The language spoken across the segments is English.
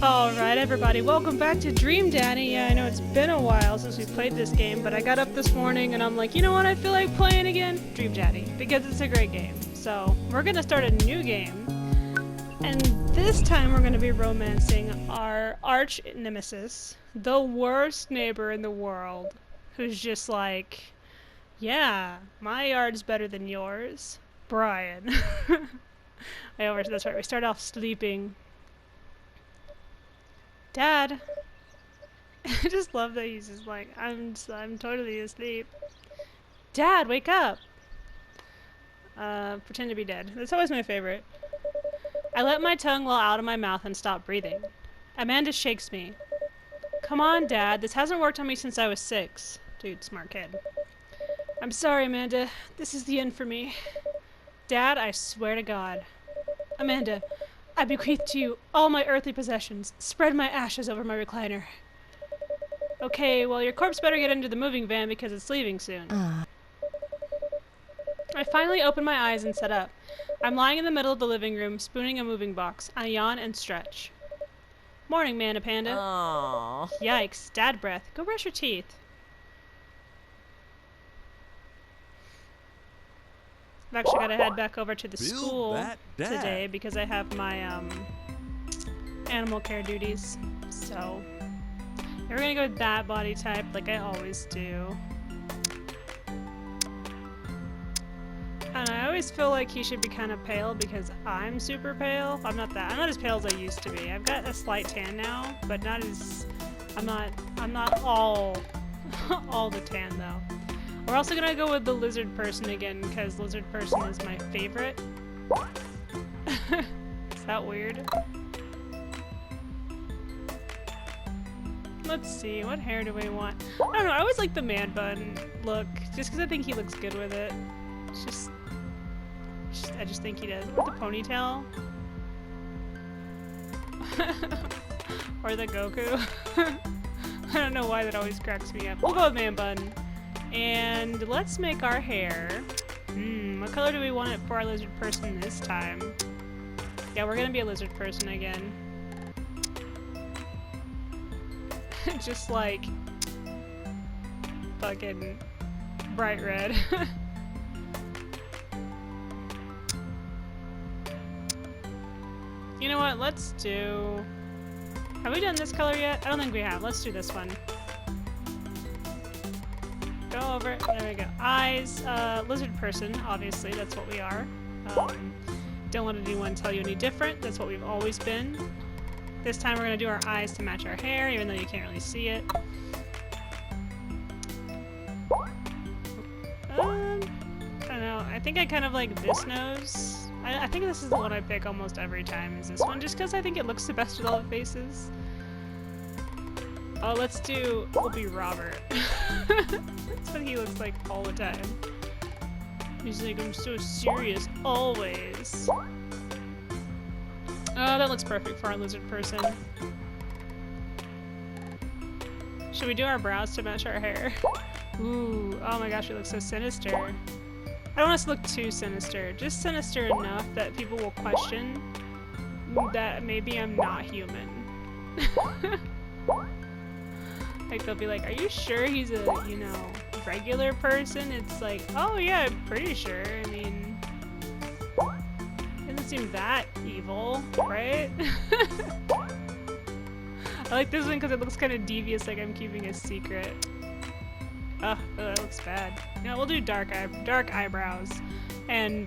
Alright everybody, welcome back to Dream Daddy. Yeah, I know it's been a while since we played this game, but I got up this morning and I'm like, you know what I feel like playing again? Dream Daddy, because it's a great game. So, we're gonna start a new game, and this time we're gonna be romancing our arch nemesis, the worst neighbor in the world, who's just like, yeah, my yard's better than yours, Brian. That's right, we start off sleeping. Dad! I just love that he's just like, I'm totally asleep. Dad, wake up! Pretend to be dead. That's always my favorite. I let my tongue well out of my mouth and stop breathing. Amanda shakes me. Come on, Dad. This hasn't worked on me since I was 6. Dude, smart kid. I'm sorry, Amanda. This is the end for me. Dad, I swear to God. Amanda, I bequeath to you all my earthly possessions. Spread my ashes over my recliner. Okay, well, your corpse better get into the moving van because it's leaving soon. I finally open my eyes and sit up. I'm lying in the middle of the living room, spooning a moving box. I yawn and stretch. Morning, Mana Panda. Aww. Yikes, dad breath. Go brush your teeth. I've actually got to head back over to the school today because I have my animal care duties. So, we're gonna go with that body type like I always do. And I always feel like he should be kind of pale because I'm super pale. I'm not as pale as I used to be. I've got a slight tan now, but not as I'm not all the tan though. We're also gonna go with the lizard person again because lizard person is my favorite. Is that weird? Let's see, what hair do we want? I don't know, I always like the man bun look just because I think he looks good with it. It's I just think he does. With the ponytail. Or the Goku. I don't know why that always cracks me up. We'll go with man bun. And let's make our hair. What color do we want it for our lizard person this time? Yeah, we're gonna be a lizard person again. Just like fucking bright red. You know what? Let's do... Have we done this color yet? I don't think we have. Let's do this one. Go over it. There we go. Eyes. Lizard person, obviously. That's what we are. Don't let anyone tell you any different. That's what we've always been. This time we're going to do our eyes to match our hair, even though you can't really see it. I don't know. I think I kind of like this nose. I think this is the one I pick almost every time, is this one, just because I think it looks the best with all the faces. Oh, we'll be Robert. That's what he looks like all the time. He's like, I'm so serious, always. Oh, that looks perfect for our lizard person. Should we do our brows to match our hair? Ooh, oh my gosh, we look so sinister. I don't want us to look too sinister, just sinister enough that people will question that maybe I'm not human. Like, they'll be like, are you sure he's a, you know, regular person? It's like, oh yeah, I'm pretty sure. I mean, it doesn't seem that evil, right? I like this one because it looks kind of devious, like I'm keeping a secret. Oh, that looks bad. You know, we'll do dark eyebrows, and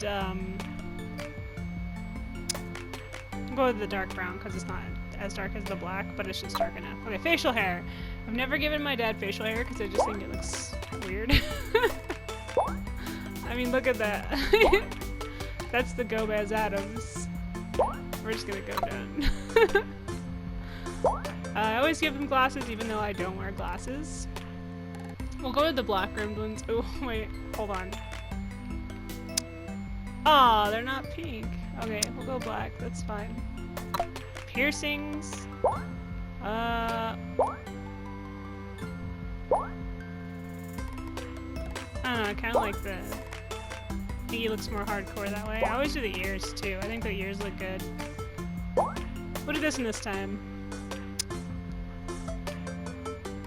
go with the dark brown because it's not as dark as the black, but it's just dark enough. Okay, facial hair. I've never given my dad facial hair because I just think it looks weird. I mean, look at that. That's the Gomez Adams. We're just gonna go down. I always give them glasses even though I don't wear glasses. We'll go with the black rimmed ones. Oh, wait, hold on. Aw, they're not pink. Okay, we'll go black, that's fine. Piercings. I don't know, I kinda like the... I think he looks more hardcore that way. I always do the ears too. I think the ears look good. We'll do this one this time.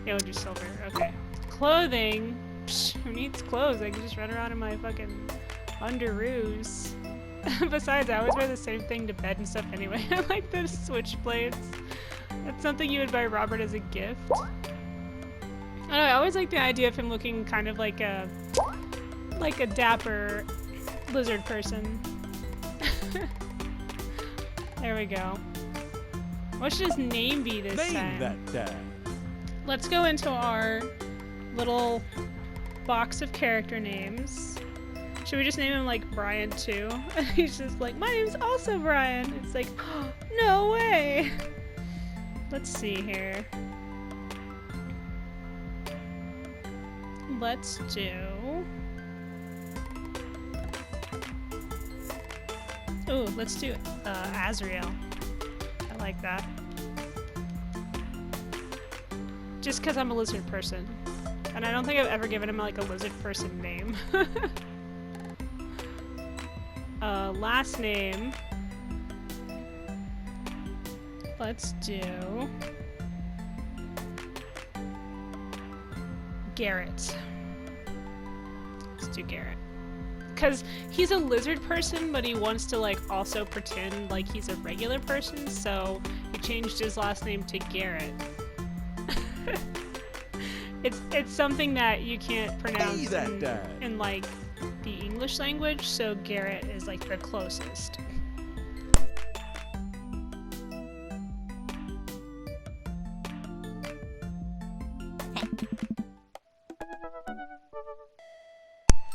Yeah, we'll do silver. Okay. Clothing? Psh, who needs clothes? I can just run around in my fucking underoos. Besides, I always wear the same thing to bed and stuff anyway. I like the switchblades. That's something you would buy Robert as a gift. I don't know, I always like the idea of him looking kind of like a dapper lizard person. There we go. What should his name be this time? Name that guy. Let's go into our little box of character names. Should we just name him like Brian too? He's just like, my name's also Brian. It's like, oh, no way. Let's see here. Let's do... Ooh, let's do Azrael. I like that. Just because I'm a lizard person. And I don't think I've ever given him like a lizard person name. Last name. Let's do... Garrett. Let's do Garrett. Because he's a lizard person, but he wants to like also pretend like he's a regular person, so he changed his last name to Garrett. It's something that you can't pronounce in like the English language, so Garrett is like the closest.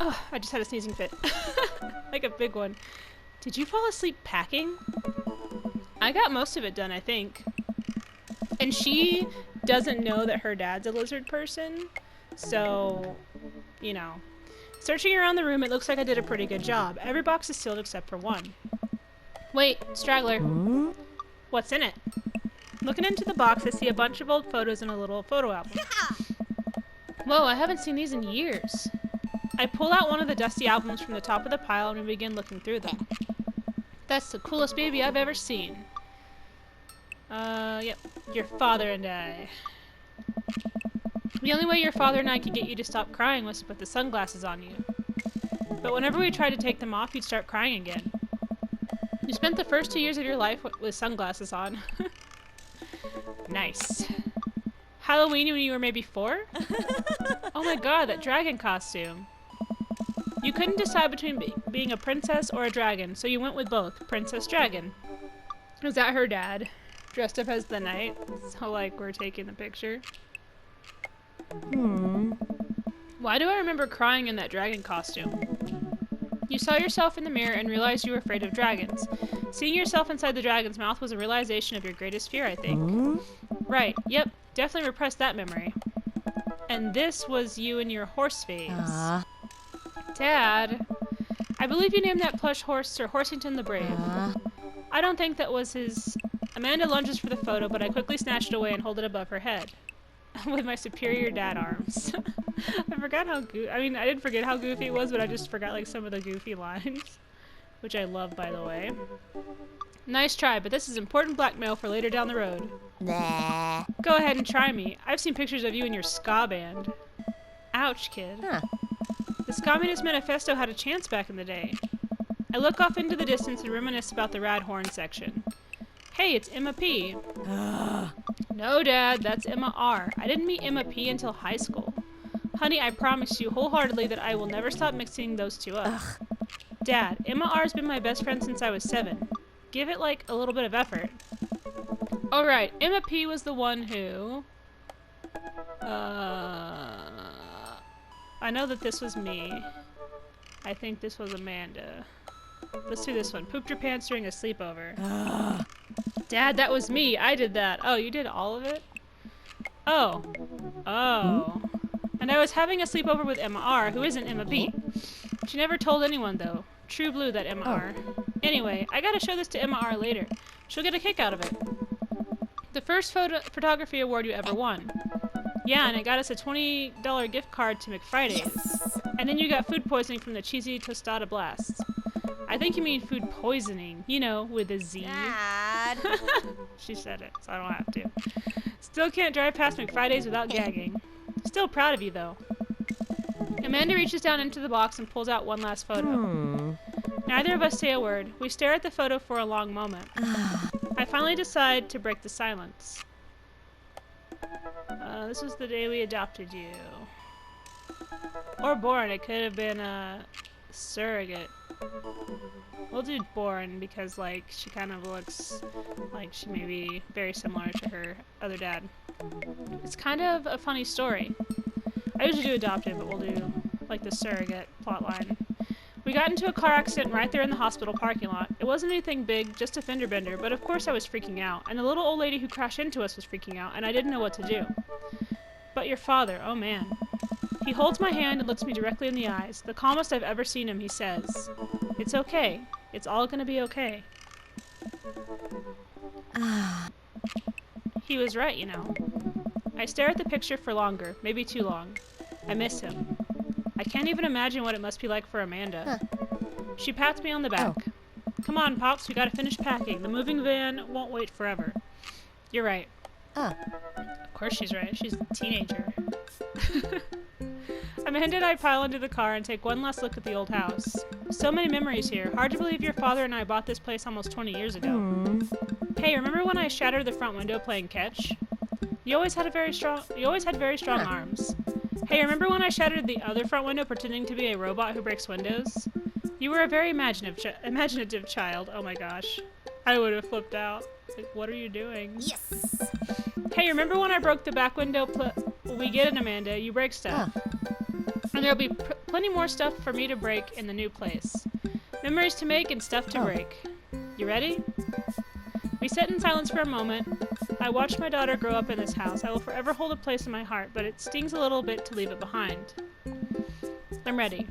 Oh, I just had a sneezing fit. Like a big one. Did you fall asleep packing? I got most of it done, I think. And she doesn't know that her dad's a lizard person, so, you know. Searching around the room, it looks like I did a pretty good job. Every box is sealed except for one. Wait, straggler. What's in it? Looking into the box, I see a bunch of old photos in a little photo album. Whoa, I haven't seen these in years. I pull out one of the dusty albums from the top of the pile and we begin looking through them. That's the coolest baby I've ever seen. Yep. Your father and I. The only way your father and I could get you to stop crying was to put the sunglasses on you. But whenever we tried to take them off, you'd start crying again. You spent the first 2 years of your life with sunglasses on. Nice. Halloween when you were maybe 4? Oh my god, that dragon costume. You couldn't decide between being a princess or a dragon, so you went with both. Princess Dragon. Was that her dad? Dressed up as the knight? So, like, we're taking the picture. Why do I remember crying in that dragon costume? You saw yourself in the mirror and realized you were afraid of dragons. Seeing yourself inside the dragon's mouth was a realization of your greatest fear, I think. Right, yep, definitely repressed that memory. And this was you in your horse phase. Dad, I believe you named that plush horse Sir Horsington the Brave. I don't think that was his... Amanda lunges for the photo, but I quickly snatch it away and hold it above her head. With my superior dad arms. I forgot how I didn't forget how goofy it was, but I just forgot like some of the goofy lines. Which I love, by the way. Nice try, but this is important blackmail for later down the road. Nah. Go ahead and try me. I've seen pictures of you in your ska band. Ouch, kid. This Communist Manifesto had a chance back in the day. I look off into the distance and reminisce about the Radhorn section. Hey, it's Emma P. No, Dad, that's Emma R. I didn't meet Emma P until high school. Honey, I promise you wholeheartedly that I will never stop mixing those two up. Dad, Emma R's been my best friend since I was 7. Give it, like, a little bit of effort. Alright, Emma P was the one who... I know that this was me. I think this was Amanda. Let's do this one. Pooped your pants during a sleepover. Dad, that was me. I did that. Oh, you did all of it? Oh. Oh. And I was having a sleepover with Emma R, who isn't Emma B. She never told anyone, though. True blue, that Emma R. Anyway, I gotta show this to Emma R later. She'll get a kick out of it. The first photography award you ever won. Yeah, and it got us a $20 gift card to McFriday's. And then you got food poisoning from the cheesy tostada blasts. I think you mean food poisoning, you know, with a Z. Dad. She said it, so I don't have to. Still can't drive past McFridays without gagging. Still proud of you, though. Amanda reaches down into the box and pulls out one last photo. Neither of us say a word. We stare at the photo for a long moment. I finally decide to break the silence. This was the day we adopted you. Or born. It could have been a surrogate. We'll do born because, like, she kind of looks like she may be very similar to her other dad. It's kind of a funny story. I usually do adopted, but we'll do, like, the surrogate plotline. We got into a car accident right there in the hospital parking lot. It wasn't anything big, just a fender bender, but of course I was freaking out. And the little old lady who crashed into us was freaking out, and I didn't know what to do. But your father, oh man. He holds my hand and looks me directly in the eyes. The calmest I've ever seen him, he says, "It's okay. It's all gonna be okay." He was right, you know. I stare at the picture for longer, maybe too long. I miss him. I can't even imagine what it must be like for Amanda. She pats me on the back. Come on, Pops, we gotta finish packing. The moving van won't wait forever. You're right. Of course she's right. She's a teenager. Amanda and I pile into the car and take one last look at the old house. So many memories here. Hard to believe your father and I bought this place almost 20 years ago. Hey, remember when I shattered the front window playing catch? You always had very strong arms. Hey, remember when I shattered the other front window pretending to be a robot who breaks windows? You were a very imaginative child. Oh my gosh. I would have flipped out. Like, what are you doing? Yes. Hey, remember when I broke the back window? We get it, Amanda. You break stuff. And there'll be plenty more stuff for me to break in the new place. Memories to make and stuff to break. You ready? We sit in silence for a moment. I watched my daughter grow up in this house. I will forever hold a place in my heart, but it stings a little bit to leave it behind. I'm ready.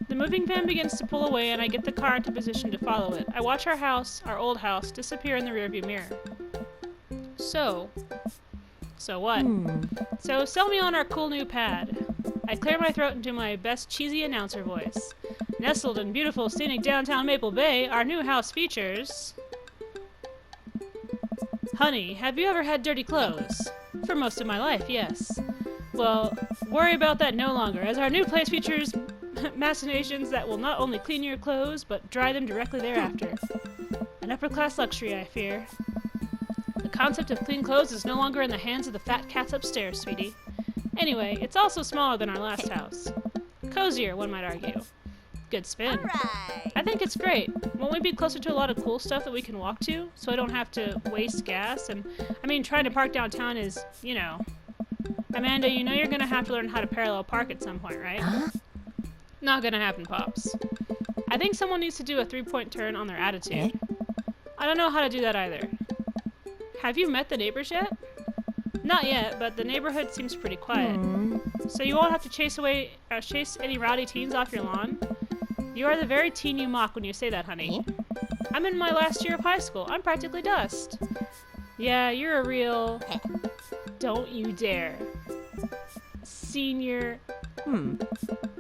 The moving van begins to pull away and I get the car into position to follow it. I watch our house, our old house, disappear in the rearview mirror. So what? So sell me on our cool new pad. I clear my throat into my best cheesy announcer voice. Nestled in beautiful, scenic downtown Maple Bay, our new house features... Honey, have you ever had dirty clothes? For most of my life, yes. Well, worry about that no longer, as our new place features machinations that will not only clean your clothes, but dry them directly thereafter. An upper-class luxury, I fear. The concept of clean clothes is no longer in the hands of the fat cats upstairs, sweetie. Anyway, it's also smaller than our last house. Cozier, one might argue. Good spin. Alright. I think it's great. Won't we be closer to a lot of cool stuff that we can walk to, so I don't have to waste gas? And, I mean, trying to park downtown is, you know... Amanda, you know you're gonna have to learn how to parallel park at some point, right? Not gonna happen, Pops. I think someone needs to do a three-point turn on their attitude. I don't know how to do that either. Have you met the neighbors yet? Not yet, but the neighborhood seems pretty quiet. So you won't have to chase any rowdy teens off your lawn? You are the very teen you mock when you say that, honey. I'm in my last year of high school. I'm practically dust. Yeah, you're a real... Don't you dare. Senior...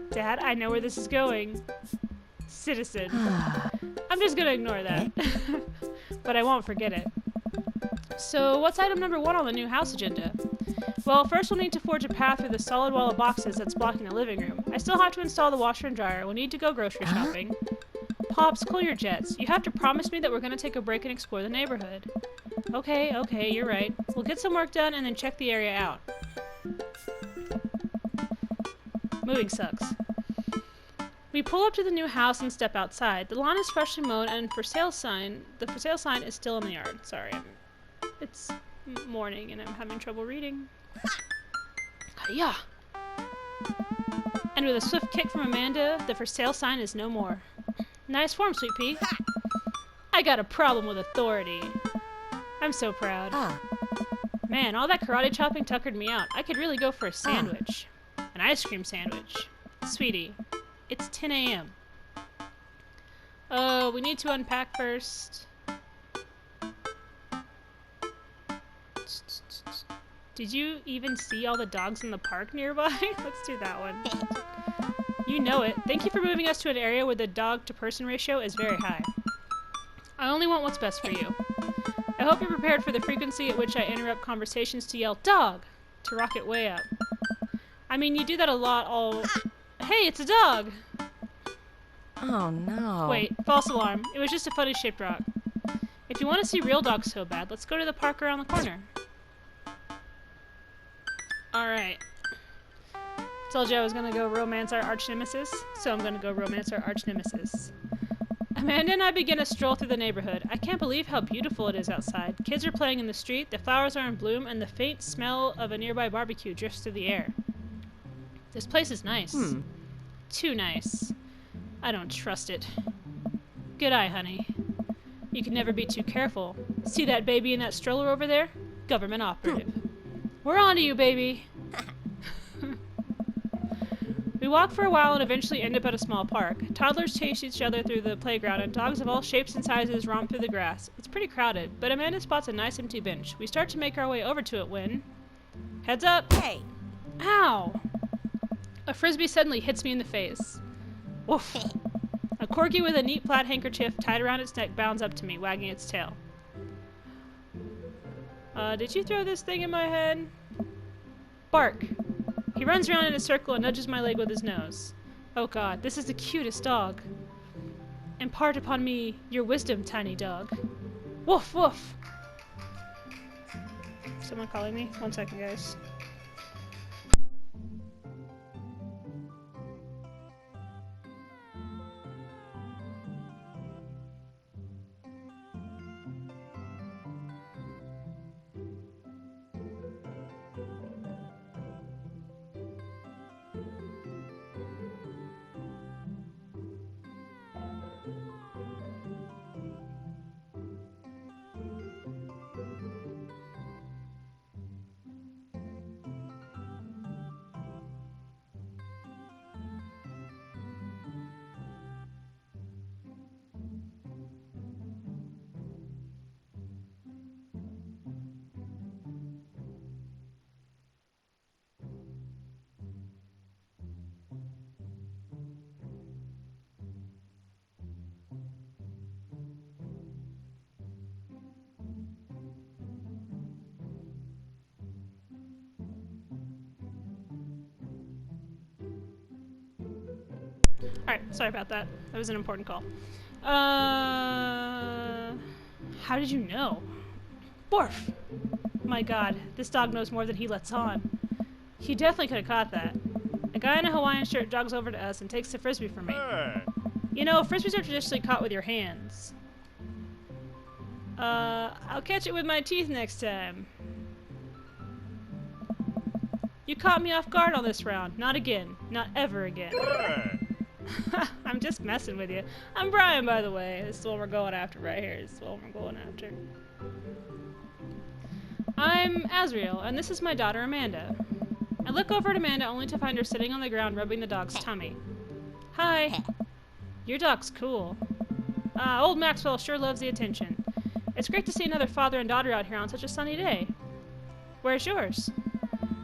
Dad, I know where this is going. Citizen. I'm just gonna ignore that. But I won't forget it. So, what's item number 1 on the new house agenda? Well, first we'll need to forge a path through the solid wall of boxes that's blocking the living room. I still have to install the washer and dryer. We'll need to go grocery shopping. Pops, cool your jets. You have to promise me that we're gonna take a break and explore the neighborhood. Okay, you're right. We'll get some work done and then check the area out. Moving sucks. We pull up to the new house and step outside. The lawn is freshly mowed and the for sale sign is still in the yard. Sorry, it's morning and I'm having trouble reading. Yeah. And with a swift kick from Amanda, the for sale sign is no more. Nice form, Sweet Pea. I got a problem with authority. I'm so proud. Man, all that karate chopping tuckered me out. I could really go for a sandwich. An ice cream sandwich. Sweetie, it's 10 a.m. Oh, we need to unpack first. Did you even see all the dogs in the park nearby? Let's do that one. You know it. Thank you for moving us to an area where the dog-to-person ratio is very high. I only want what's best for you. I hope you're prepared for the frequency at which I interrupt conversations to yell, "Dog!" to rocket way up. I mean, you do that a lot all... Hey, it's a dog! Oh no. Wait, false alarm. It was just a funny shaped rock. If you want to see real dogs so bad, let's go to the park around the corner. Alright. Told you I was gonna go romance our arch nemesis, so I'm gonna go romance our arch nemesis. Amanda and I begin a stroll through the neighborhood. I can't believe how beautiful it is outside. Kids are playing in the street, the flowers are in bloom, and the faint smell of a nearby barbecue drifts through the air. This place is nice. Too nice. I don't trust it. Good eye, honey. You can never be too careful. See that baby in that stroller over there? Government operative. We're on to you, baby. We walk for a while and eventually end up at a small park. Toddlers chase each other through the playground, and dogs of all shapes and sizes romp through the grass. It's pretty crowded, but Amanda spots a nice empty bench. We start to make our way over to it when... Heads up! Hey. Ow! A frisbee suddenly hits me in the face. Woof! A corgi with a neat plaid handkerchief tied around its neck bounds up to me, wagging its tail. Did you throw this thing in my head? Bark! He runs around in a circle and nudges my leg with his nose. Oh god, this is the cutest dog. Impart upon me your wisdom, tiny dog. Woof, woof! Someone calling me? 1 second, guys. Alright, sorry about that. That was an important call. How did you know? Borf! My god, this dog knows more than he lets on. He definitely could have caught that. A guy in a Hawaiian shirt jogs over to us and takes the frisbee from me. You know, frisbees are traditionally caught with your hands. I'll catch it with my teeth next time. You caught me off guard on this round. Not again. Not ever again. I'm just messing with you. I'm Brian, by the way. This is what we're going after right here. This is what we're going after. I'm Azriel, and this is my daughter, Amanda. I look over at Amanda only to find her sitting on the ground rubbing the dog's tummy. Hi. Your dog's cool. Old Maxwell sure loves the attention. It's great to see another father and daughter out here on such a sunny day. Where's yours?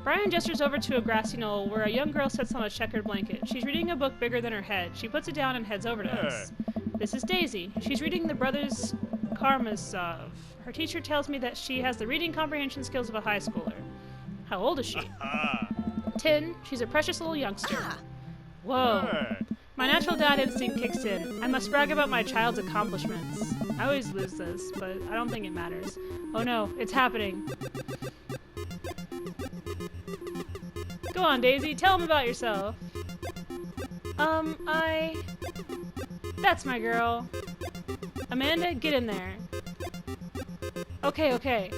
Brian gestures over to a grassy knoll where a young girl sits on a checkered blanket. She's reading a book bigger than her head. She puts it down and heads over to us. This is Daisy. She's reading the Brothers Karamazov. Her teacher tells me that she has the reading comprehension skills of a high schooler. How old is she? 10. She's a precious little youngster. Whoa. My natural dad instinct kicks in. I must brag about my child's accomplishments. I always lose this, but I don't think it matters. Oh no, it's happening. Go on, Daisy, tell him about yourself. That's my girl. Amanda, get in there. Okay.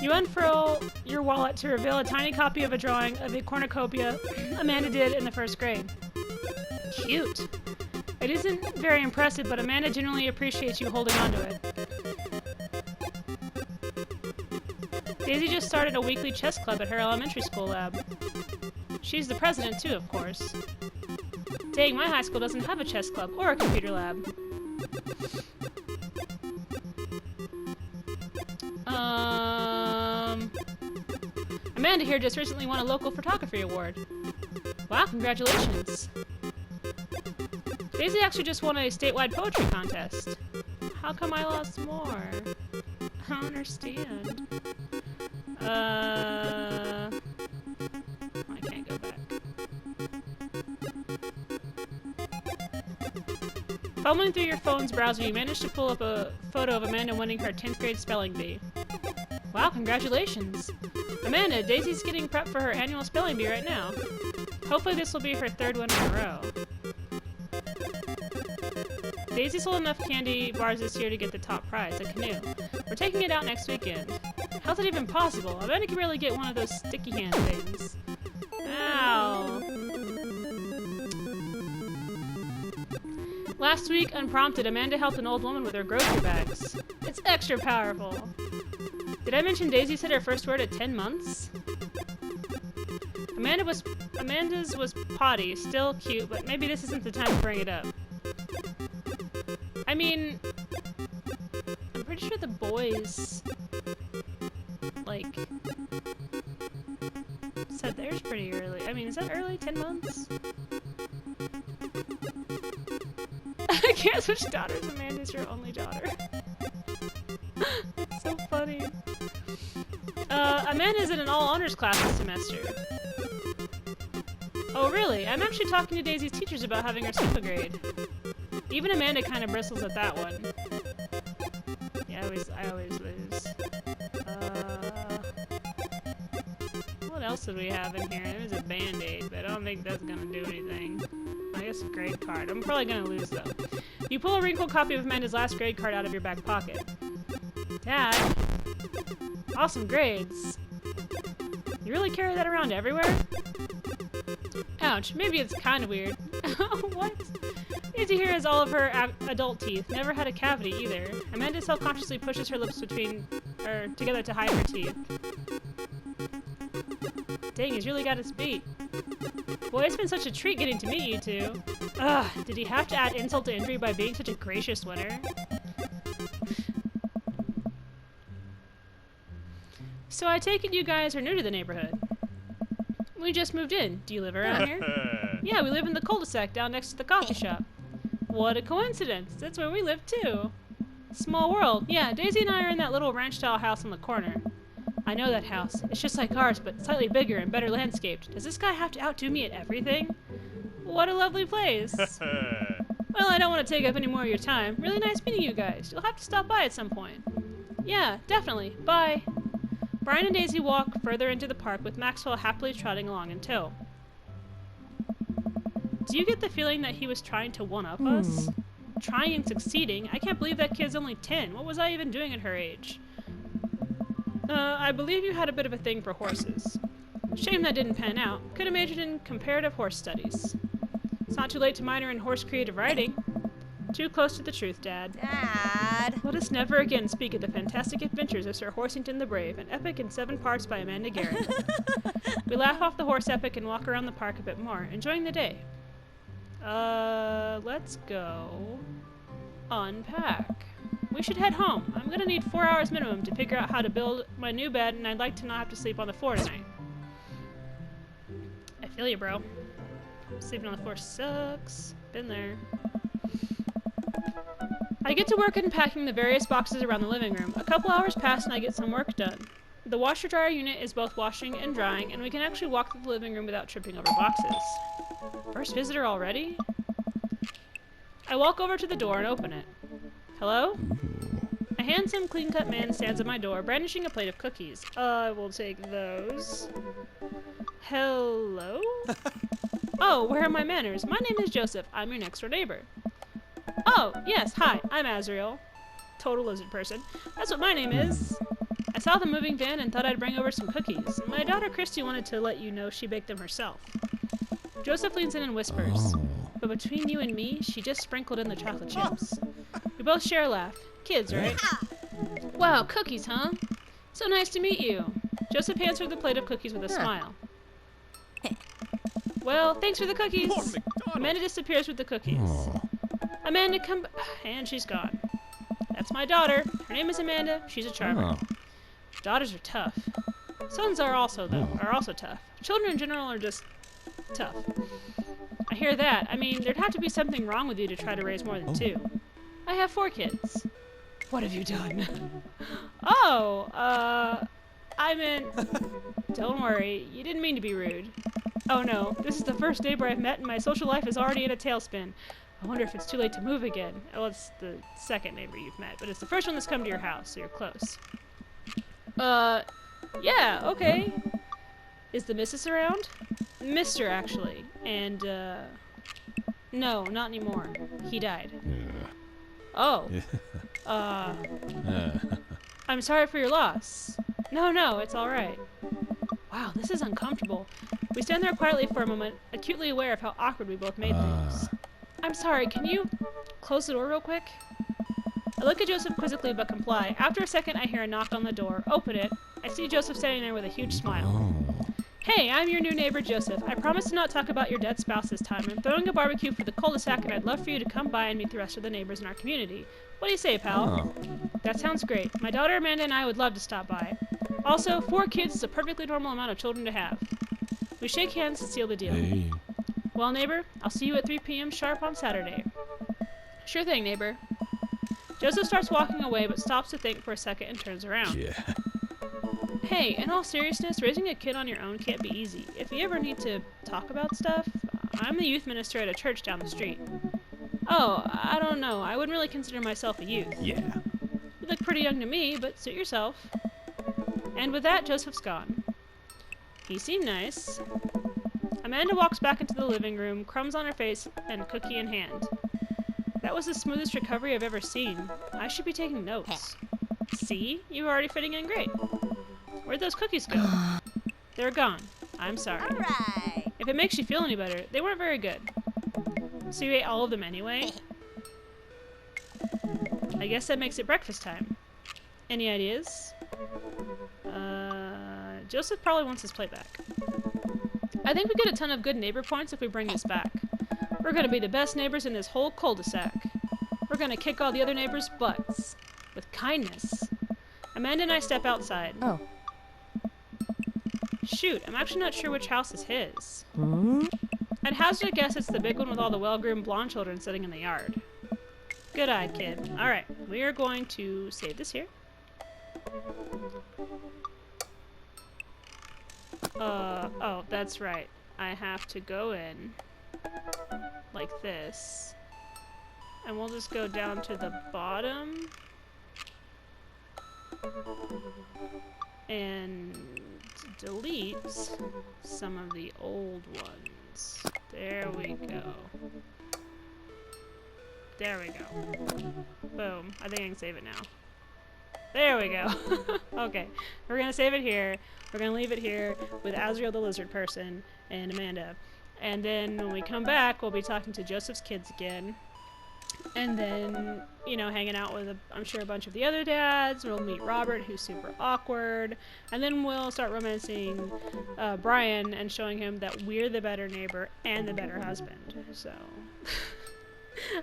You unfurl your wallet to reveal a tiny copy of a drawing of a cornucopia Amanda did in the first grade. Cute. It isn't very impressive, but Amanda generally appreciates you holding onto it. Daisy just started a weekly chess club at her elementary school lab. She's the president too, of course. Dang, my high school doesn't have a chess club or a computer lab. Amanda here just recently won a local photography award. Wow, congratulations. Daisy actually just won a statewide poetry contest. How come I lost more? I don't understand. I can't go back. Fumbling through your phone's browser, you managed to pull up a photo of Amanda winning her 10th grade spelling bee. Wow, congratulations! Amanda, Daisy's getting prepped for her annual spelling bee right now. Hopefully this will be her 3rd one in a row. Daisy sold enough candy bars this year to get the top prize, a canoe. We're taking it out next weekend. How's it even possible? Amanda can barely get one of those sticky hand things. Ow! Last week, unprompted, Amanda helped an old woman with her grocery bags. It's extra powerful. Did I mention Daisy said her first word at 10 months? Amanda's was potty, still cute, but maybe this isn't the time to bring it up. I mean, I'm pretty sure the boys, like, said theirs pretty early. I mean, is that early? 10 months? I can't switch daughters. Amanda's your only daughter. It's so funny. Amanda's in an all-honors class this semester. Oh, really? I'm actually talking to Daisy's teachers about having her skip a grade. Even Amanda kind of bristles at that one. Yeah, I always lose. What else did we have in here? There's a band-aid, but I don't think that's gonna do anything. I guess a grade card. I'm probably gonna lose, though. You pull a wrinkled copy of Amanda's last grade card out of your back pocket. Dad? Awesome grades. You really carry that around everywhere? Ouch, maybe it's kind of weird. What? Daisy here has all of her adult teeth. Never had a cavity either. Amanda self-consciously pushes her lips together to hide her teeth. Dang, he's really got us beat. Boy, it's been such a treat getting to meet you two. Ugh, did he have to add insult to injury by being such a gracious winner? So I take it you guys are new to the neighborhood. We just moved in. Do you live around here? Yeah, we live in the cul-de-sac down next to the coffee shop. What a coincidence. That's where we live too. Small world. Yeah, Daisy and I are in that little ranch-style house on the corner. I know that house. It's just like ours, but slightly bigger and better landscaped. Does this guy have to outdo me at everything? What a lovely place. Well, I don't want to take up any more of your time. Really nice meeting you guys. You'll have to stop by at some point. Yeah, definitely. Bye. Brian and Daisy walk further into the park with Maxwell happily trotting along in tow. Do you get the feeling that he was trying to one-up us? Trying and succeeding? I can't believe that kid's only 10. What was I even doing at her age? I believe you had a bit of a thing for horses. Shame that didn't pan out. Could have majored in comparative horse studies. It's not too late to minor in horse creative writing. Too close to the truth, Dad. Dad! Let us never again speak of the fantastic adventures of Sir Horsington the Brave, an epic in 7 parts by Amanda Garrett. We laugh off the horse epic and walk around the park a bit more, enjoying the day. Let's go unpack. We should head home. I'm gonna need 4 hours minimum to figure out how to build my new bed, and I'd like to not have to sleep on the floor tonight. I feel you, bro. Sleeping on the floor sucks. Been there. I get to work unpacking the various boxes around the living room. A couple hours pass and I get some work done. The washer-dryer unit is both washing and drying, and we can actually walk through the living room without tripping over boxes. First visitor already? I walk over to the door and open it. Hello? A handsome, clean-cut man stands at my door, brandishing a plate of cookies. I will take those. Hello? Oh, where are my manners? My name is Joseph. I'm your next-door neighbor. Oh, yes, hi, I'm Azriel. Total lizard person. That's what my name is. I saw the moving van and thought I'd bring over some cookies. My daughter Christy wanted to let you know she baked them herself. Joseph leans in and whispers, but between you and me, she just sprinkled in the chocolate chips. We both share a laugh. Kids, right? Wow, cookies, huh? So nice to meet you. Joseph hands her the plate of cookies with a smile. Well, thanks for the cookies. Amanda disappears with the cookies. Amanda, come and she's gone. That's my daughter. Her name is Amanda. She's a charmer. Daughters are tough. Sons are also tough. Children in general are just tough. I hear that. I mean, there'd have to be something wrong with you to try to raise more than 2. I have 4 kids. What have you done? I meant... Don't worry, you didn't mean to be rude. Oh no, this is the first neighbor I've met and my social life is already in a tailspin. I wonder if it's too late to move again. Well, it's the second neighbor you've met, but it's the first one that's come to your house, so you're close. Yeah, okay. Is the missus around? Mister, actually. And, no, not anymore. He died. Oh. I'm sorry for your loss. No, it's alright. Wow, this is uncomfortable. We stand there quietly for a moment, acutely aware of how awkward we both made things. I'm sorry, can you close the door real quick? I look at Joseph quizzically but comply. After a second, I hear a knock on the door. Open it. I see Joseph standing there with a huge smile. Hey, I'm your new neighbor, Joseph. I promise to not talk about your dead spouse this time. I'm throwing a barbecue for the cul-de-sac, and I'd love for you to come by and meet the rest of the neighbors in our community. What do you say, pal? That sounds great. My daughter Amanda and I would love to stop by. Also, 4 kids is a perfectly normal amount of children to have. We shake hands and seal the deal. Hey. Well, neighbor, I'll see you at 3 p.m. sharp on Saturday. Sure thing, neighbor. Joseph starts walking away, but stops to think for a second and turns around. Yeah. Hey, in all seriousness, raising a kid on your own can't be easy. If you ever need to talk about stuff, I'm the youth minister at a church down the street. Oh, I don't know. I wouldn't really consider myself a youth. Yeah. You look pretty young to me, but suit yourself. And with that, Joseph's gone. He seemed nice. Amanda walks back into the living room, crumbs on her face and cookie in hand. That was the smoothest recovery I've ever seen. I should be taking notes. See? You were already fitting in great. Where'd those cookies go? They're gone. I'm sorry. Alright. If it makes you feel any better, they weren't very good. So you ate all of them anyway? I guess that makes it breakfast time. Any ideas? Joseph probably wants his plate back. I think we get a ton of good neighbor points if we bring this back. We're gonna be the best neighbors in this whole cul-de-sac. We're gonna kick all the other neighbors' butts. With kindness. Amanda and I step outside. Oh. Shoot, I'm actually not sure which house is his. Hmm? I'd hazard a guess it's the big one with all the well-groomed blonde children sitting in the yard. Good-eyed kid. Alright, we are going to save this here. Oh, that's right. I have to go in like this. And we'll just go down to the bottom. And delete some of the old ones. There we go. There we go. Boom. I think I can save it now. There we go. Okay. We're gonna save it here. We're gonna leave it here with Azriel the lizard person and Amanda. And then when we come back, we'll be talking to Joseph's kids again. And then, you know, hanging out with, I'm sure, a bunch of the other dads. We'll meet Robert, who's super awkward. And then we'll start romancing Brian and showing him that we're the better neighbor and the better husband. So,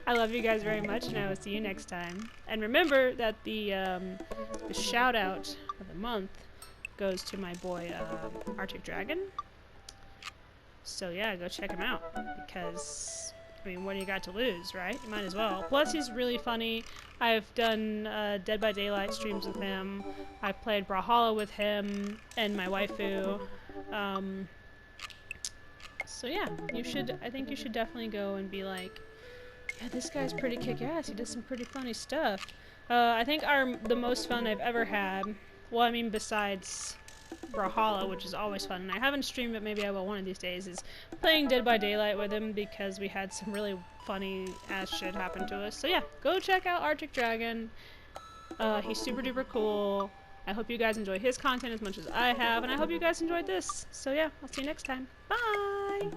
I love you guys very much, and I will see you next time. And remember that the shout-out of the month goes to my boy, Arctic Dragon. So, yeah, go check him out, because... I mean, what do you got to lose, right? You might as well. Plus, he's really funny. I've done Dead by Daylight streams with him. I've played Brawlhalla with him and my waifu. So yeah, I think you should definitely go and be like, yeah, this guy's pretty kick-ass. He does some pretty funny stuff. I think the most fun I've ever had, well, I mean, besides Brawlhalla, which is always fun, and I haven't streamed it, maybe I will one of these days, is playing Dead by Daylight with him, because we had some really funny ass shit happen to us. So yeah, go check out Arctic Dragon. He's super duper cool. I hope you guys enjoy his content as much as I have, and I hope you guys enjoyed this. So yeah, I'll see you next time. Bye!